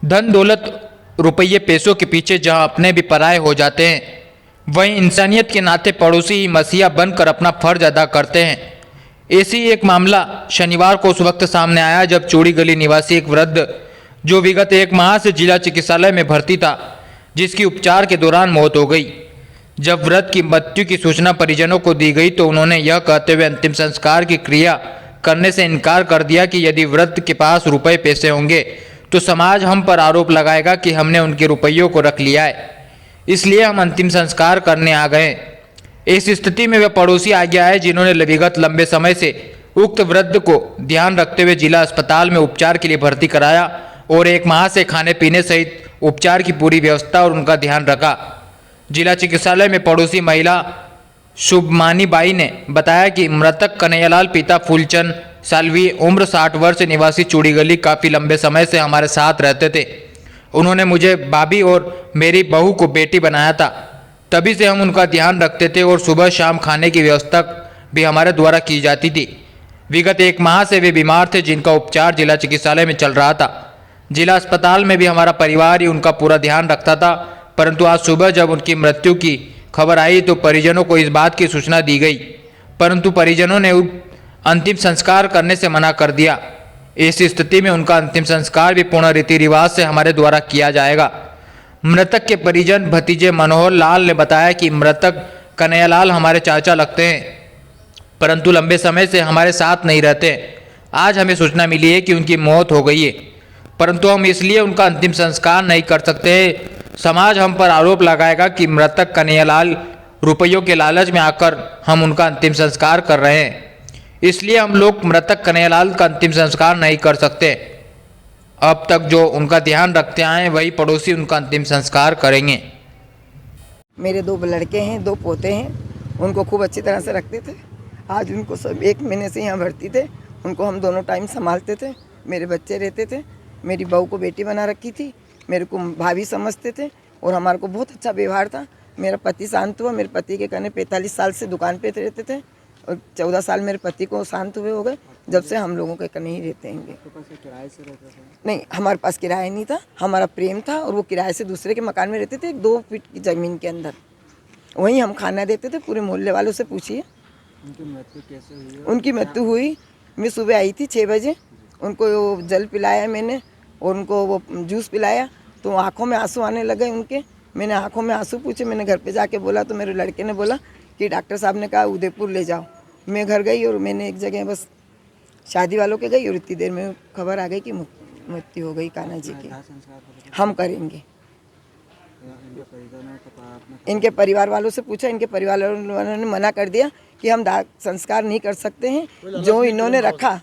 धन दौलत रुपये पैसों के पीछे जहां अपने भी पराये हो जाते हैं, वहीं इंसानियत के नाते पड़ोसी ही मसीहा बनकर अपना फर्ज अदा करते हैं। ऐसी ही एक मामला शनिवार को उस वक्त सामने आया जब चौड़ी गली निवासी एक वृद्ध जो विगत 1 माह से जिला चिकित्सालय में भर्ती था, जिसकी उपचार के दौरान मौत हो गई। जब वृद्ध की मृत्यु की सूचना परिजनों को दी गई तो उन्होंने यह कहते हुए अंतिम संस्कार की क्रिया करने से इनकार कर दिया कि यदि वृद्ध के पास रुपए पैसे होंगे तो समाज हम पर आरोप लगाएगा कि हमने उनके रुपयों को रख लिया है, इसलिए हम अंतिम संस्कार करने आ गए। इस स्थिति में वे पड़ोसी आगे आए जिन्होंने विगत लंबे समय से उक्त वृद्ध को ध्यान रखते हुए जिला अस्पताल में उपचार के लिए भर्ती कराया और 1 माह से खाने पीने सहित उपचार की पूरी व्यवस्था और उनका ध्यान रखा। जिला चिकित्सालय में पड़ोसी महिला शुभमानी बाई ने बताया कि मृतक कन्हैयालाल पिता फूलचंद सालवी उम्र 60 वर्ष निवासी चूड़ी गली काफ़ी लंबे समय से हमारे साथ रहते थे। उन्होंने मुझे भाभी और मेरी बहू को बेटी बनाया था, तभी से हम उनका ध्यान रखते थे और सुबह शाम खाने की व्यवस्था भी हमारे द्वारा की जाती थी। विगत 1 माह से वे बीमार थे जिनका उपचार जिला चिकित्सालय में चल रहा था। जिला अस्पताल में भी हमारा परिवार ही उनका पूरा ध्यान रखता था, परंतु आज सुबह जब उनकी मृत्यु की खबर आई तो परिजनों को इस बात की सूचना दी गई, परंतु परिजनों ने अंतिम संस्कार करने से मना कर दिया। इस स्थिति में उनका अंतिम संस्कार भी पूर्ण रीति रिवाज से हमारे द्वारा किया जाएगा। मृतक के परिजन भतीजे मनोहर लाल ने बताया कि मृतक कन्हैयालाल हमारे चाचा लगते हैं, परंतु लंबे समय से हमारे साथ नहीं रहते। आज हमें सूचना मिली है कि उनकी मौत हो गई है, परंतु हम इसलिए उनका अंतिम संस्कार नहीं कर सकते। समाज हम पर आरोप लगाएगा कि मृतक कन्हैयालाल रुपयों के लालच में आकर हम उनका अंतिम संस्कार कर रहे हैं, इसलिए हम लोग मृतक कन्हैयालाल का अंतिम संस्कार नहीं कर सकते। अब तक जो उनका ध्यान रखते आए वही पड़ोसी उनका अंतिम संस्कार करेंगे। मेरे 2 लड़के हैं, 2 पोते हैं, उनको खूब अच्छी तरह से रखते थे। आज उनको सब 1 महीने से यहाँ भर्ती थे, उनको हम दोनों टाइम संभालते थे। मेरे बच्चे रहते थे, मेरी बहू को बेटी बना रखी थी, मेरे को भाभी समझते थे और हमारे को बहुत अच्छा व्यवहार था। मेरा पति शांत हुआ, मेरे पति के कहने 45 साल से दुकान पे रहते थे और 14 साल मेरे पति को शांत हुए हो गए, जब से हम लोगों के कहीं ही रहते हैं। किराए से रहते थे? नहीं, हमारे पास किराया नहीं था, हमारा प्रेम था और वो किराए से दूसरे के मकान में रहते थे, 2 फीट की ज़मीन के अंदर। वहीं हम खाना देते थे, पूरे मोहल्ले वालों से पूछिए। उनकी मृत्यु कैसे हुई? उनकी मृत्यु हुई, मैं सुबह आई थी 6 बजे, उनको जल पिलाया मैंने और उनको वो जूस पिलाया तो आँखों में आंसू आने लगे उनके। मैंने आँखों में आंसू पूछे, मैंने घर पे जाके बोला तो मेरे लड़के ने बोला कि डॉक्टर साहब ने कहा उदयपुर ले जाओ। मैं घर गई और मैंने एक जगह बस शादी वालों के गई और इतनी देर में खबर आ गई कि मृत्यु हो गई कान्हा जी की। हम करेंगे। इनके परिवार वालों से पूछा, इनके परिवार वालों ने मना कर दिया कि हम दाह संस्कार नहीं कर सकते हैं, जो इन्होंने रखा,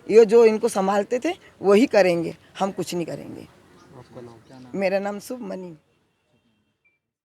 ये जो इनको संभालते थे वही करेंगे, हम कुछ नहीं करेंगे। मेरा नाम शुभमनी।